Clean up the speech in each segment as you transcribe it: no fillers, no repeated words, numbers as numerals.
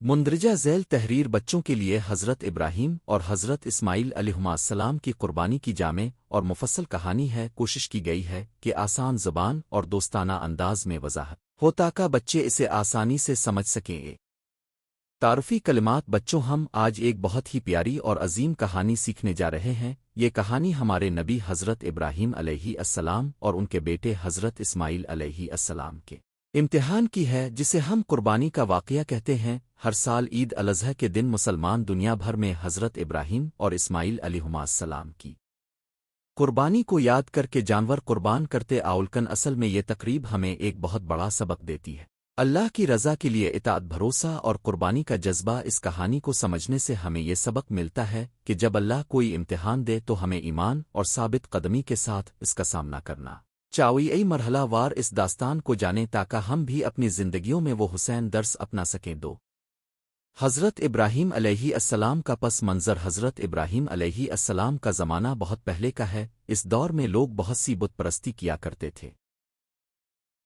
مندرجہ ذیل تحریر بچوں کے لیے حضرت ابراہیم اور حضرت اسماعیل علیہما السلام کی قربانی کی جامع اور مفصل کہانی ہے۔ کوشش کی گئی ہے کہ آسان زبان اور دوستانہ انداز میں وضاحت ہو تاکہ بچے اسے آسانی سے سمجھ سکیں۔ تعارفی کلمات بچوں، ہم آج ایک بہت ہی پیاری اور عظیم کہانی سیکھنے جا رہے ہیں۔ یہ کہانی ہمارے نبی حضرت ابراہیم علیہ السلام اور ان کے بیٹے حضرت اسماعیل علیہ السلام کے امتحان کی ہے، جسے ہم قربانی کا واقعہ کہتے ہیں۔ ہر سال عید الاضحیٰ کے دن مسلمان دنیا بھر میں حضرت ابراہیم اور اسماعیل علیہما السلام کی قربانی کو یاد کر کے جانور قربان کرتے آولکن۔ اصل میں یہ تقریب ہمیں ایک بہت بڑا سبق دیتی ہے۔ اللہ کی رضا کے لیے اطاعت، بھروسہ اور قربانی کا جذبہ۔ اس کہانی کو سمجھنے سے ہمیں یہ سبق ملتا ہے کہ جب اللہ کوئی امتحان دے تو ہمیں ایمان اور ثابت قدمی کے ساتھ اس کا سامنا کرنا چاہیے۔ مرحلہ وار اس داستان کو جانیں تاکہ ہم بھی اپنی زندگیوں میں وہ حسین درس اپنا سکیں۔ حضرت ابراہیم علیہ السلام کا پس منظر۔ حضرت ابراہیم علیہ السلام کا زمانہ بہت پہلے کا ہے۔ اس دور میں لوگ بہت سی بت پرستی کیا کرتے تھے۔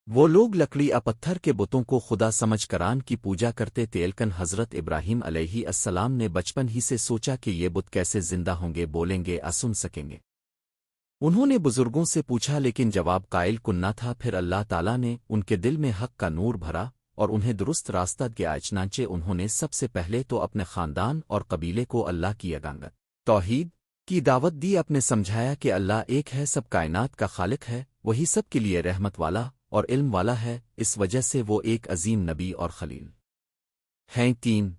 وہ لوگ لکڑی یا پتھر کے بتوں کو خدا سمجھ کران کی پوجا کرتے تھے۔ لیکن حضرت ابراہیم علیہ السلام نے بچپن ہی سے سوچا کہ یہ بت کیسے زندہ ہوں گے، بولیں گے، سن سکیں گے۔ انہوں نے بزرگوں سے پوچھا لیکن جواب قائل کن نہ تھا۔ پھر اللہ تعالیٰ نے ان کے دل میں حق کا نور بھرا اور انہیں درست راستہ دیا۔ چنانچہ انہوں نے سب سے پہلے تو اپنے خاندان اور قبیلے کو اللہ کی یگانگت، توحید کی دعوت دی۔ اپنے سمجھایا کہ اللہ ایک ہے، سب کائنات کا خالق ہے، وہی سب کے لیے رحمت والا اور علم والا ہے۔ اس وجہ سے وہ ایک عظیم نبی اور خلیل ہیں۔ 3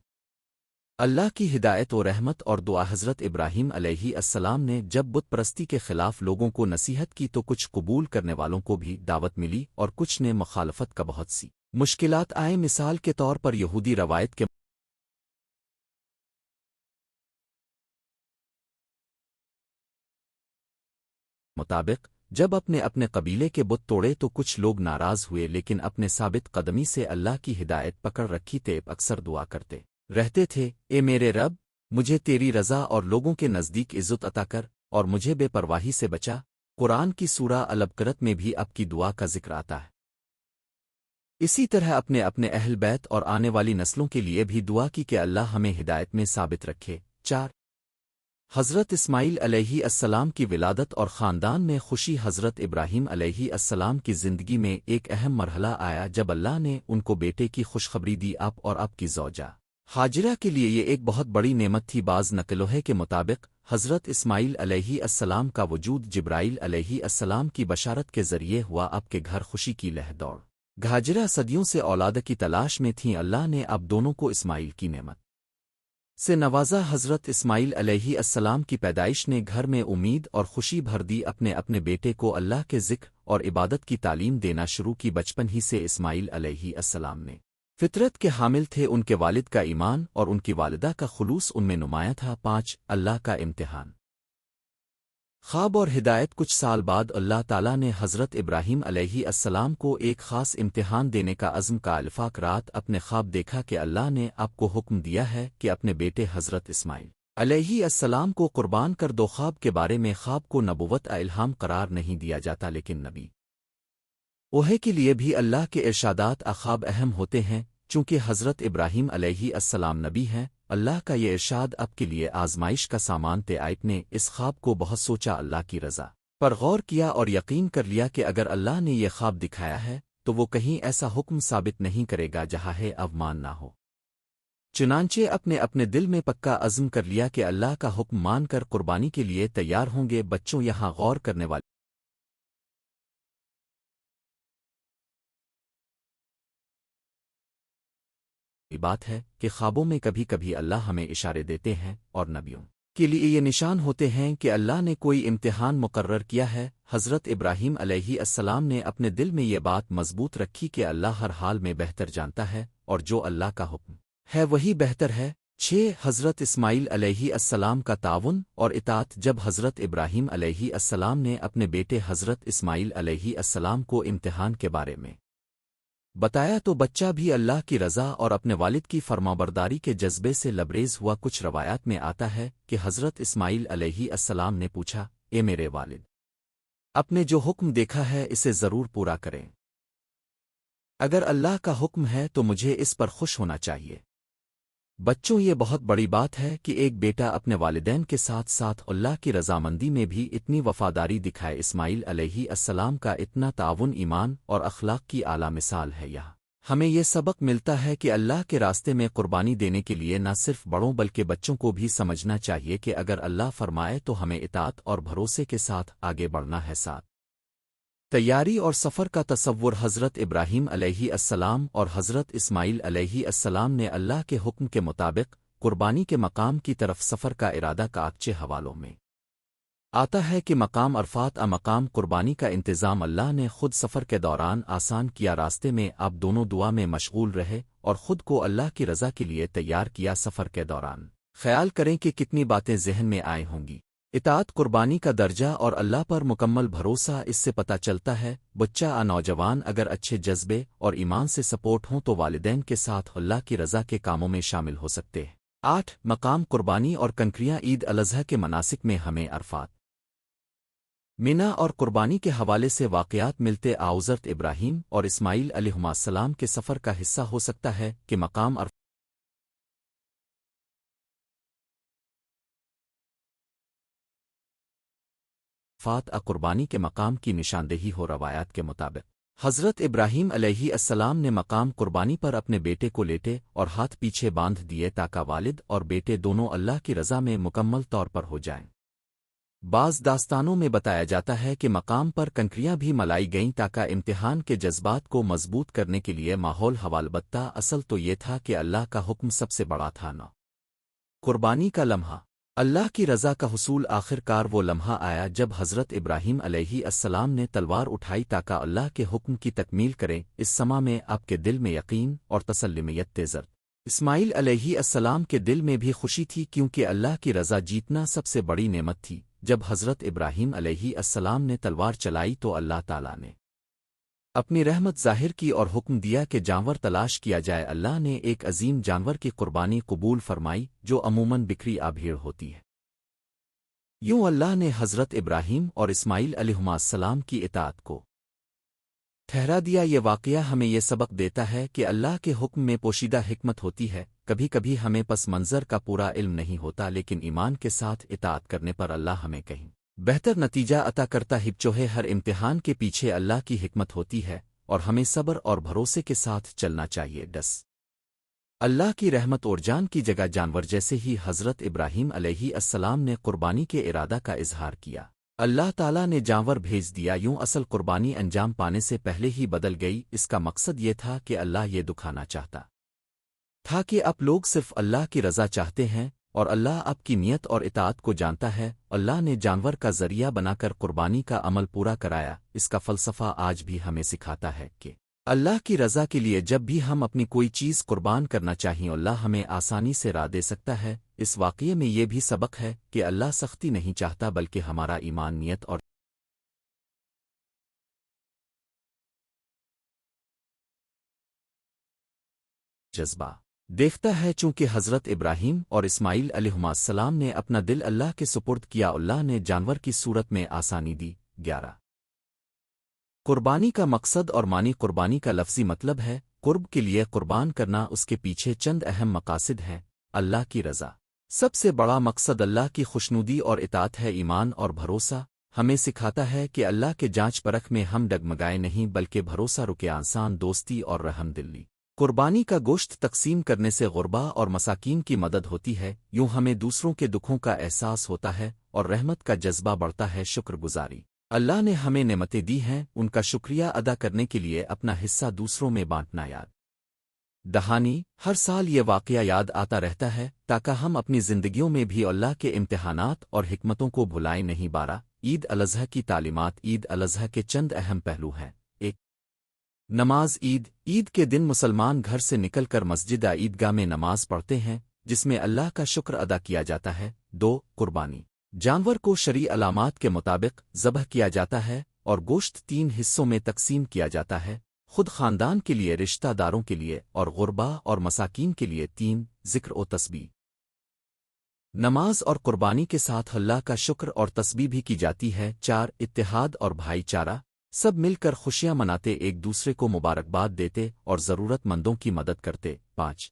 اللہ کی ہدایت و رحمت اور دعا۔ حضرت ابراہیم علیہ السلام نے جب بت پرستی کے خلاف لوگوں کو نصیحت کی تو کچھ قبول کرنے والوں کو بھی دعوت ملی اور کچھ نے مخالفت کا بہت سی مشکلات آئیں۔ مثال کے طور پر یہودی روایت کے مطابق جب اپنے قبیلے کے بت توڑے تو کچھ لوگ ناراض ہوئے، لیکن اپنے ثابت قدمی سے اللہ کی ہدایت پکڑ رکھی تھے۔ اکثر دعا کرتے رہتے تھے، اے میرے رب، مجھے تیری رضا اور لوگوں کے نزدیک عزت عطا کر اور مجھے بے پرواہی سے بچا۔ قرآن کی سورہ البقرہ میں بھی اب کی دعا کا ذکر آتا ہے۔ اسی طرح اپنے اہل بیت اور آنے والی نسلوں کے لیے بھی دعا کی کہ اللہ ہمیں ہدایت میں ثابت رکھے۔ 4 حضرت اسماعیل علیہ السلام کی ولادت اور خاندان میں خوشی۔ حضرت ابراہیم علیہ السلام کی زندگی میں ایک اہم مرحلہ آیا جب اللہ نے ان کو بیٹے کی خوشخبری دی۔ آپ اور آپ کی زوجہ ہاجرہ کے لیے یہ ایک بہت بڑی نعمت تھی۔ بعض نقلوہے کے مطابق حضرت اسماعیل علیہ السلام کا وجود جبرائیل علیہ السلام کی بشارت کے ذریعے ہوا۔ آپ کے گھر خوشی کی لہر دوڑ۔ ہاجرہ صدیوں سے اولاد کی تلاش میں تھیں۔ اللہ نے اب دونوں کو اسماعیل کی نعمت سے نوازا۔ حضرت اسماعیل علیہ السلام کی پیدائش نے گھر میں امید اور خوشی بھر دی۔ اپنے بیٹے کو اللہ کے ذکر اور عبادت کی تعلیم دینا شروع کی۔ بچپن ہی سے اسماعیل علیہ السلام نے فطرت کے حامل تھے۔ ان کے والد کا ایمان اور ان کی والدہ کا خلوص ان میں نمایاں تھا۔ 5 اللہ کا امتحان، خواب اور ہدایت۔ کچھ سال بعد اللہ تعالیٰ نے حضرت ابراہیم علیہ السلام کو ایک خاص امتحان دینے کا عزم کا الفاق رات اپنے خواب دیکھا کہ اللہ نے آپ کو حکم دیا ہے کہ اپنے بیٹے حضرت اسماعیل علیہ السلام کو قربان کر دو۔ خواب کے بارے میں خواب کو نبوت الہام قرار نہیں دیا جاتا، لیکن نبی اوہے کے لیے بھی اللہ کے ارشادات خواب اہم ہوتے ہیں۔ چونکہ حضرت ابراہیم علیہ السلام نبی ہیں، اللہ کا یہ ارشاد اب کے لیے آزمائش کا سامان تھے۔ آپ نے اس خواب کو بہت سوچا، اللہ کی رضا پر غور کیا اور یقین کر لیا کہ اگر اللہ نے یہ خواب دکھایا ہے تو وہ کہیں ایسا حکم ثابت نہیں کرے گا جہاں ہے اومان نہ ہو۔ چنانچہ اپنے دل میں پکا عزم کر لیا کہ اللہ کا حکم مان کر قربانی کے لیے تیار ہوں گے۔ بچوں، یہاں غور کرنے والی بات ہے کہ خوابوں میں کبھی کبھی اللہ ہمیں اشارے دیتے ہیں اور نبیوں کے لیے یہ نشان ہوتے ہیں کہ اللہ نے کوئی امتحان مقرر کیا ہے۔ حضرت ابراہیم علیہ السلام نے اپنے دل میں یہ بات مضبوط رکھی کہ اللہ ہر حال میں بہتر جانتا ہے اور جو اللہ کا حکم ہے وہی بہتر ہے۔ 6 حضرت اسماعیل علیہ السلام کا تعاون اور اطاعت۔ جب حضرت ابراہیم علیہ السلام نے اپنے بیٹے حضرت اسماعیل علیہ السلام کو امتحان کے بارے میں بتایا تو بچہ بھی اللہ کی رضا اور اپنے والد کی فرمانبرداری کے جذبے سے لبریز ہوا۔ کچھ روایات میں آتا ہے کہ حضرت اسماعیل علیہ السلام نے پوچھا، اے میرے والد، اپنے جو حکم دیکھا ہے اسے ضرور پورا کریں۔ اگر اللہ کا حکم ہے تو مجھے اس پر خوش ہونا چاہیے۔ بچوں، یہ بہت بڑی بات ہے کہ ایک بیٹا اپنے والدین کے ساتھ ساتھ اللہ کی رضامندی میں بھی اتنی وفاداری دکھائے۔ اسماعیل علیہ السلام کا اتنا تعاون ایمان اور اخلاق کی اعلیٰ مثال ہے۔ یہاں ہمیں یہ سبق ملتا ہے کہ اللہ کے راستے میں قربانی دینے کے لیے نہ صرف بڑوں بلکہ بچوں کو بھی سمجھنا چاہیے کہ اگر اللہ فرمائے تو ہمیں اطاعت اور بھروسے کے ساتھ آگے بڑھنا ہے۔ ساتھ تیاری اور سفر کا تصور حضرت ابراہیم علیہ السلام اور حضرت اسماعیل علیہ السلام نے اللہ کے حکم کے مطابق قربانی کے مقام کی طرف سفر کا ارادہ کا اچھے حوالوں میں آتا ہے کہ مقام عرفات مقام قربانی کا انتظام اللہ نے خود سفر کے دوران آسان کیا۔ راستے میں آپ دونوں دعا میں مشغول رہے اور خود کو اللہ کی رضا کے لیے تیار کیا۔ سفر کے دوران خیال کریں کہ کتنی باتیں ذہن میں آئی ہوں گی۔ اطاعت، قربانی کا درجہ اور اللہ پر مکمل بھروسہ، اس سے پتہ چلتا ہے بچہ نوجوان اگر اچھے جذبے اور ایمان سے سپورٹ ہوں تو والدین کے ساتھ اللہ کی رضا کے کاموں میں شامل ہو سکتے ہیں۔ 8 مقام قربانی اور کنکریاں۔ عید الاضحیٰ کے مناسک میں ہمیں عرفات، مینا اور قربانی کے حوالے سے واقعات ملتے حضرت ابراہیم اور اسماعیل علیہما السلام کے سفر کا حصہ ہو سکتا ہے کہ مقام عرفات قربانی کے مقام کی نشاندہی ہو۔ روایات کے مطابق حضرت ابراہیم علیہ السلام نے مقام قربانی پر اپنے بیٹے کو لیٹے اور ہاتھ پیچھے باندھ دیے تاکہ والد اور بیٹے دونوں اللہ کی رضا میں مکمل طور پر ہو جائیں۔ بعض داستانوں میں بتایا جاتا ہے کہ مقام پر کنکریاں بھی ملائی گئیں تاکہ امتحان کے جذبات کو مضبوط کرنے کے لیے ماحول ہوا۔ البتہ اصل تو یہ تھا کہ اللہ کا حکم سب سے بڑا تھا۔ نہ قربانی کا لمحہ، اللہ کی رضا کا حصول۔ آخر کار وہ لمحہ آیا جب حضرت ابراہیم علیہ السلام نے تلوار اٹھائی تاکہ اللہ کے حکم کی تکمیل کریں۔ اس سما میں آپ کے دل میں یقین اور تسلیمیت تیزر۔ اسماعیل علیہ السلام کے دل میں بھی خوشی تھی کیونکہ اللہ کی رضا جیتنا سب سے بڑی نعمت تھی۔ جب حضرت ابراہیم علیہ السلام نے تلوار چلائی تو اللہ تعالیٰ نے اپنی رحمت ظاہر کی اور حکم دیا کہ جانور تلاش کیا جائے۔ اللہ نے ایک عظیم جانور کی قربانی قبول فرمائی جو عموماً بکری بھیڑ ہوتی ہے۔ یوں اللہ نے حضرت ابراہیم اور اسماعیل علیہما السلام کی اطاعت کو ٹھہرا دیا۔ یہ واقعہ ہمیں یہ سبق دیتا ہے کہ اللہ کے حکم میں پوشیدہ حکمت ہوتی ہے۔ کبھی کبھی ہمیں پس منظر کا پورا علم نہیں ہوتا، لیکن ایمان کے ساتھ اطاعت کرنے پر اللہ ہمیں کہیں بہتر نتیجہ عطا کرتا ہے۔ چوہے ہر امتحان کے پیچھے اللہ کی حکمت ہوتی ہے اور ہمیں صبر اور بھروسے کے ساتھ چلنا چاہیے۔ اللہ کی رحمت اور جان کی جگہ جانور۔ جیسے ہی حضرت ابراہیم علیہ السلام نے قربانی کے ارادہ کا اظہار کیا، اللہ تعالیٰ نے جانور بھیج دیا۔ یوں اصل قربانی انجام پانے سے پہلے ہی بدل گئی۔ اس کا مقصد یہ تھا کہ اللہ یہ دکھانا چاہتا تھا کہ آپ لوگ صرف اللہ کی رضا چاہتے ہیں اور اللہ آپ کی نیت اور اطاعت کو جانتا ہے۔ اللہ نے جانور کا ذریعہ بنا کر قربانی کا عمل پورا کرایا۔ اس کا فلسفہ آج بھی ہمیں سکھاتا ہے کہ اللہ کی رضا کے لیے جب بھی ہم اپنی کوئی چیز قربان کرنا چاہیں اللہ ہمیں آسانی سے راہ دے سکتا ہے۔ اس واقعے میں یہ بھی سبق ہے کہ اللہ سختی نہیں چاہتا بلکہ ہمارا ایمان، نیت اور جذبہ دیکھتا ہے۔ چونکہ حضرت ابراہیم اور اسماعیل علیہما السلام نے اپنا دل اللہ کے سپرد کیا، اللہ نے جانور کی صورت میں آسانی دی۔ 11 قربانی کا مقصد اور معنی۔ قربانی کا لفظی مطلب ہے قرب کے لیے قربان کرنا۔ اس کے پیچھے چند اہم مقاصد ہیں۔ اللہ کی رضا، سب سے بڑا مقصد اللہ کی خوشنودی اور اطاعت ہے۔ ایمان اور بھروسہ ہمیں سکھاتا ہے کہ اللہ کے جانچ پرکھ میں ہم ڈگمگائے نہیں بلکہ بھروسہ رکے۔ آسان دوستی اور رحم دلی۔ قربانی کا گوشت تقسیم کرنے سے غربا اور مساکین کی مدد ہوتی ہے۔ یوں ہمیں دوسروں کے دکھوں کا احساس ہوتا ہے اور رحمت کا جذبہ بڑھتا ہے۔ شکر گزاری، اللہ نے ہمیں نعمتیں دی ہیں، ان کا شکریہ ادا کرنے کے لیے اپنا حصہ دوسروں میں بانٹنا یاد دہانی۔ ہر سال یہ واقعہ یاد آتا رہتا ہے تاکہ ہم اپنی زندگیوں میں بھی اللہ کے امتحانات اور حکمتوں کو بھلائیں نہیں۔ 12 عید الاضحیٰ کی تعلیمات۔ عید الاضحیٰ کے چند اہم پہلو ہیں۔ 1 نماز عید۔ عید کے دن مسلمان گھر سے نکل کر مسجد عیدگاہ میں نماز پڑھتے ہیں جس میں اللہ کا شکر ادا کیا جاتا ہے۔ 2 قربانی۔ جانور کو شرعی علامات کے مطابق ذبح کیا جاتا ہے اور گوشت 3 حصوں میں تقسیم کیا جاتا ہے، خود خاندان کے لیے، رشتہ داروں کے لیے اور غربا اور مساکین کے لیے۔ 3 ذکر و تسبیح۔ نماز اور قربانی کے ساتھ اللہ کا شکر اور تسبیح بھی کی جاتی ہے۔ 4 اتحاد اور بھائی چارہ۔ سب مل کر خوشیاں مناتے، ایک دوسرے کو مبارکباد دیتے اور ضرورت مندوں کی مدد کرتے۔ 5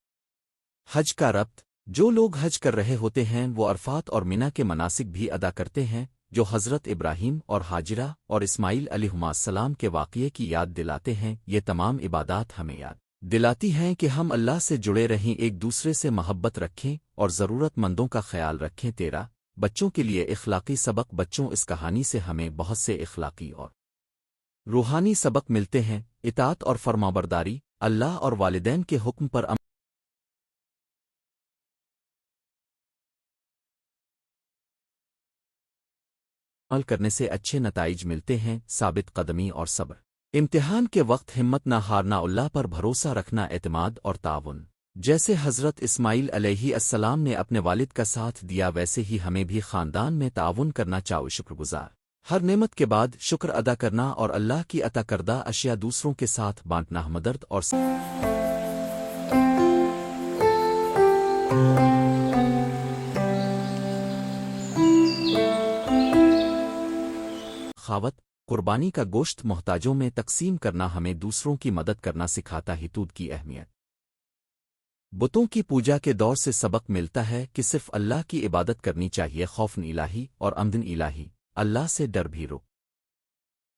حج کا ربط جو لوگ حج کر رہے ہوتے ہیں وہ عرفات اور مینا کے مناسک بھی ادا کرتے ہیں، جو حضرت ابراہیم اور حاجرہ اور اسماعیل علیہما السلام کے واقعے کی یاد دلاتے ہیں۔ یہ تمام عبادات ہمیں یاد دلاتی ہیں کہ ہم اللہ سے جڑے رہیں، ایک دوسرے سے محبت رکھیں اور ضرورت مندوں کا خیال رکھیں۔ بچوں کے لیے اخلاقی سبق۔ بچوں، اس کہانی سے ہمیں بہت سے اخلاقی اور روحانی سبق ملتے ہیں۔ اطاعت اور فرمانبرداری، اللہ اور والدین کے حکم پر عمل کرنے سے اچھے نتائج ملتے ہیں۔ ثابت قدمی اور صبر، امتحان کے وقت ہمت نہ ہارنا، اللہ پر بھروسہ رکھنا، اعتماد اور تعاون۔ جیسے حضرت اسماعیل علیہ السلام نے اپنے والد کا ساتھ دیا، ویسے ہی ہمیں بھی خاندان میں تعاون کرنا چاہو۔ شکر گزار، ہر نعمت کے بعد شکر ادا کرنا اور اللہ کی عطا کردہ اشیاء دوسروں کے ساتھ بانٹنا، ہمدرد اور خاوت، قربانی کا گوشت محتاجوں میں تقسیم کرنا ہمیں دوسروں کی مدد کرنا سکھاتا ہے۔ حدود کی اہمیت، بتوں کی پوجا کے دور سے سبق ملتا ہے کہ صرف اللہ کی عبادت کرنی چاہیے۔ خوف الہی اور آمدن الہی، اللہ سے ڈر بھی رک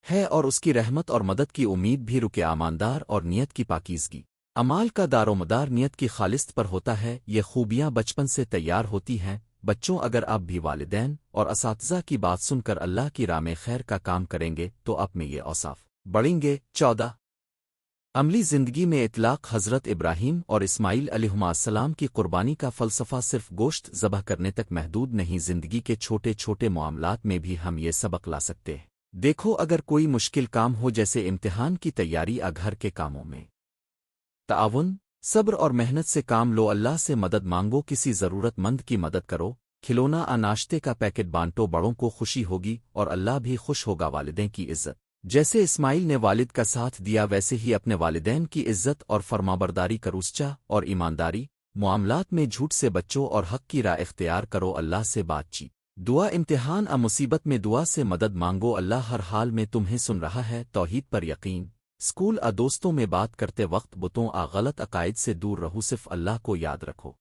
ہے اور اس کی رحمت اور مدد کی امید بھی رکے۔ ایماندار اور نیت کی پاکیزگی، اعمال کا دار و مدار نیت کی خالص پر ہوتا ہے۔ یہ خوبیاں بچپن سے تیار ہوتی ہیں۔ بچوں، اگر آپ بھی والدین اور اساتذہ کی بات سن کر اللہ کی راہ میں خیر کا کام کریں گے تو آپ میں یہ اوصاف بڑھیں گے۔ 14 عملی زندگی میں اطلاق۔ حضرت ابراہیم اور اسماعیل علیہما السلام کی قربانی کا فلسفہ صرف گوشت ذبح کرنے تک محدود نہیں، زندگی کے چھوٹے چھوٹے معاملات میں بھی ہم یہ سبق لا سکتے ہیں۔ دیکھو، اگر کوئی مشکل کام ہو جیسے امتحان کی تیاری یا گھر کے کاموں میں تعاون، صبر اور محنت سے کام لو، اللہ سے مدد مانگو، کسی ضرورت مند کی مدد کرو، کھلونا ناشتے کا پیکٹ بانٹو، بڑوں کو خوشی ہوگی اور اللہ بھی خوش ہوگا۔ والدین کی عزت، جیسے اسماعیل نے والد کا ساتھ دیا ویسے ہی اپنے والدین کی عزت اور فرمانبرداری کرو۔ سچا اور ایمانداری، معاملات میں جھوٹ سے بچو اور حق کی راہ اختیار کرو۔ اللہ سے بات چیت، دعا، امتحان مصیبت میں دعا سے مدد مانگو، اللہ ہر حال میں تمہیں سن رہا ہے۔ توحید پر یقین، اسکول دوستوں میں بات کرتے وقت بتوں غلط عقائد سے دور رہو، صرف اللہ کو یاد رکھو۔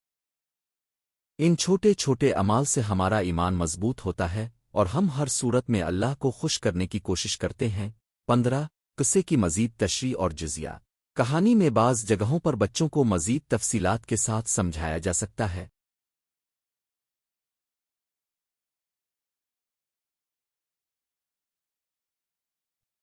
ان چھوٹے چھوٹے اعمال سے ہمارا ایمان مضبوط ہوتا ہے اور ہم ہر صورت میں اللہ کو خوش کرنے کی کوشش کرتے ہیں۔ 15 قصے کی مزید تشریح اور جزیات، کہانی میں بعض جگہوں پر بچوں کو مزید تفصیلات کے ساتھ سمجھایا جا سکتا ہے۔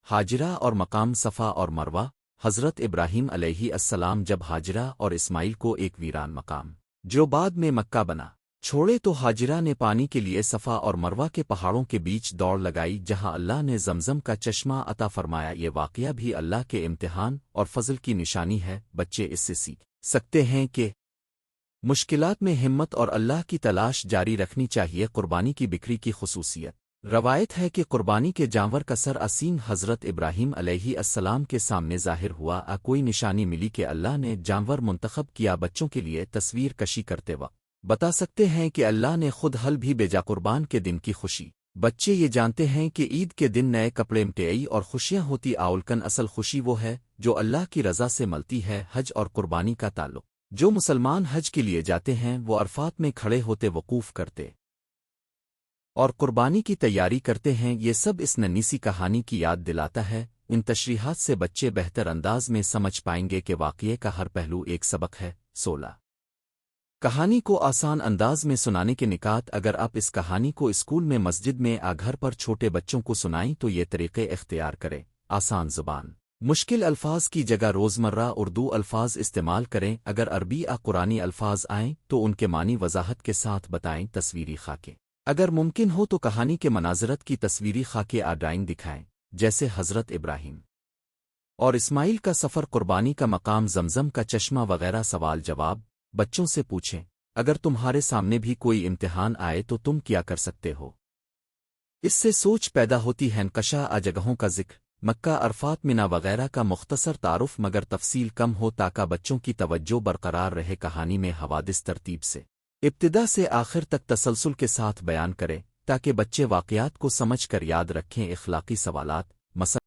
حاجرہ اور مقام صفا اور مروہ۔ حضرت ابراہیم علیہ السلام جب حاجرہ اور اسماعیل کو ایک ویران مقام جو بعد میں مکہ بنا چھوڑے تو حاجرہ نے پانی کے لیے صفا اور مروہ کے پہاڑوں کے بیچ دوڑ لگائی، جہاں اللہ نے زمزم کا چشمہ عطا فرمایا۔ یہ واقعہ بھی اللہ کے امتحان اور فضل کی نشانی ہے۔ بچے اس سے سیکھ سکتے ہیں کہ مشکلات میں ہمت اور اللہ کی تلاش جاری رکھنی چاہیے۔ قربانی کی بکری کی خصوصیت، روایت ہے کہ قربانی کے جانور کا سر اسین حضرت ابراہیم علیہ السلام کے سامنے ظاہر ہوا۔ کوئی نشانی ملی کہ اللہ نے جانور منتخب کیا؟ بچوں کے لیے تصویر کشی کرتے وقت بتا سکتے ہیں کہ اللہ نے خود حل بھی بھیجا۔ قربان کے دن کی خوشی، بچے یہ جانتے ہیں کہ عید کے دن نئے کپڑے مٹیائی اور خوشیاں ہوتی۔ آولکن اصل خوشی وہ ہے جو اللہ کی رضا سے ملتی ہے۔ حج اور قربانی کا تعلق، جو مسلمان حج کے لیے جاتے ہیں وہ عرفات میں کھڑے ہوتے وقوف کرتے اور قربانی کی تیاری کرتے ہیں۔ یہ سب اس ننھی سی کہانی کی یاد دلاتا ہے۔ ان تشریحات سے بچے بہتر انداز میں سمجھ پائیں گے کہ واقعے کا ہر پہلو ایک سبق ہے۔ 16 کہانی کو آسان انداز میں سنانے کے نکات۔ اگر آپ اس کہانی کو اسکول میں، مسجد میں گھر پر چھوٹے بچوں کو سنائیں تو یہ طریقے اختیار کریں۔ آسان زبان، مشکل الفاظ کی جگہ روزمرہ اردو الفاظ استعمال کریں۔ اگر عربی قرآنی الفاظ آئیں تو ان کے معنی وضاحت کے ساتھ بتائیں۔ تصویری خاکے، اگر ممکن ہو تو کہانی کے مناظرت کی تصویری خاکے ڈرائنگ دکھائیں، جیسے حضرت ابراہیم اور اسماعیل کا سفر، قربانی کا مقام، زمزم کا چشمہ وغیرہ۔ سوال جواب، بچوں سے پوچھیں اگر تمہارے سامنے بھی کوئی امتحان آئے تو تم کیا کر سکتے ہو؟ اس سے سوچ پیدا ہوتی ہے۔ نقشہ جگہوں کا ذکر، مکہ، عرفات، مینا وغیرہ کا مختصر تعارف مگر تفصیل کم ہو تاکہ بچوں کی توجہ برقرار رہے۔ کہانی میں حوادث ترتیب سے ابتدا سے آخر تک تسلسل کے ساتھ بیان کرے تاکہ بچے واقعات کو سمجھ کر یاد رکھیں۔ اخلاقی سوالات، مثلا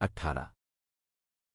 18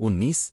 19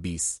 20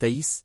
23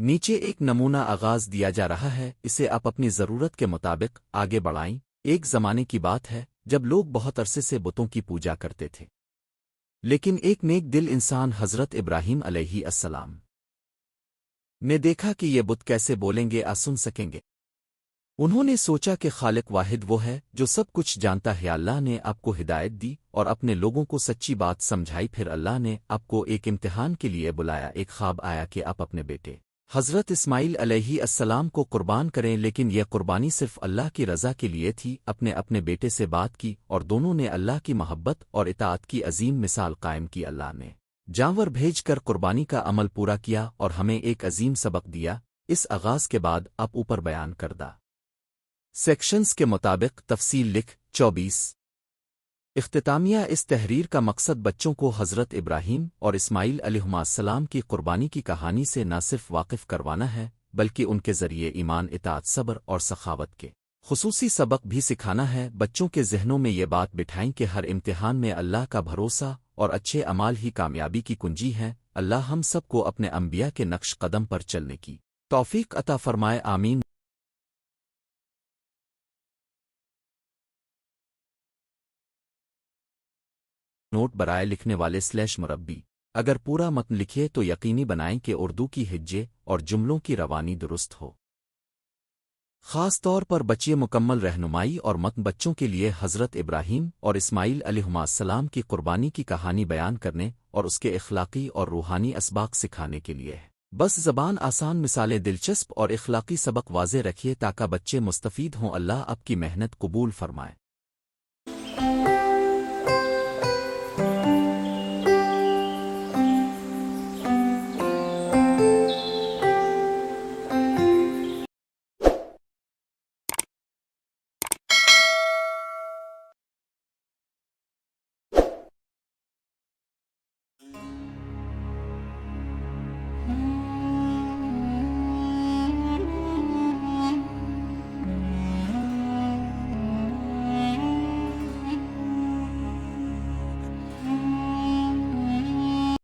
نیچے ایک نمونہ آغاز دیا جا رہا ہے، اسے آپ اپنی ضرورت کے مطابق آگے بڑھائیں۔ ایک زمانے کی بات ہے جب لوگ بہت عرصے سے بتوں کی پوجا کرتے تھے، لیکن ایک نیک دل انسان حضرت ابراہیم علیہ السلام نے دیکھا کہ یہ بت کیسے بولیں گے، سن سکیں گے۔ انہوں نے سوچا کہ خالق واحد وہ ہے جو سب کچھ جانتا ہے۔ اللہ نے آپ کو ہدایت دی اور اپنے لوگوں کو سچی بات سمجھائی۔ پھر اللہ نے آپ کو ایک امتحان کے لیے بلایا۔ ایک خواب آیا کہ آپ اپنے بیٹے حضرت اسماعیل علیہ السلام کو قربان کریں، لیکن یہ قربانی صرف اللہ کی رضا کے لیے تھی۔ اپنے بیٹے سے بات کی اور دونوں نے اللہ کی محبت اور اطاعت کی عظیم مثال قائم کی۔ اللہ نے جانور بھیج کر قربانی کا عمل پورا کیا اور ہمیں ایک عظیم سبق دیا۔ اس آغاز کے بعد آپ اوپر بیان کردہ سیکشنز کے مطابق تفصیل لکھ۔ 24 اختتامیہ اس تحریر کا مقصد بچوں کو حضرت ابراہیم اور اسماعیل علیہما السلام کی قربانی کی کہانی سے نہ صرف واقف کروانا ہے بلکہ ان کے ذریعے ایمان، اطاعت، صبر اور سخاوت کے خصوصی سبق بھی سکھانا ہے۔ بچوں کے ذہنوں میں یہ بات بٹھائیں کہ ہر امتحان میں اللہ کا بھروسہ اور اچھے اعمال ہی کامیابی کی کنجی ہیں۔ اللہ ہم سب کو اپنے انبیاء کے نقش قدم پر چلنے کی توفیق عطا فرمائے، آمین۔ نوٹ برائے لکھنے والے /مربی اگر پورا متن لکھیے تو یقینی بنائیں کہ اردو کی ہجے اور جملوں کی روانی درست ہو۔ خاص طور پر بچے مکمل رہنمائی اور متن بچوں کے لیے حضرت ابراہیم اور اسماعیل علیہما السلام کی قربانی کی کہانی بیان کرنے اور اس کے اخلاقی اور روحانی اسباق سکھانے کے لیے ہے۔ بس زبان آسان، مثالیں دلچسپ اور اخلاقی سبق واضح رکھیے تاکہ بچے مستفید ہوں۔ اللہ آپ کی محنت قبول فرمائے۔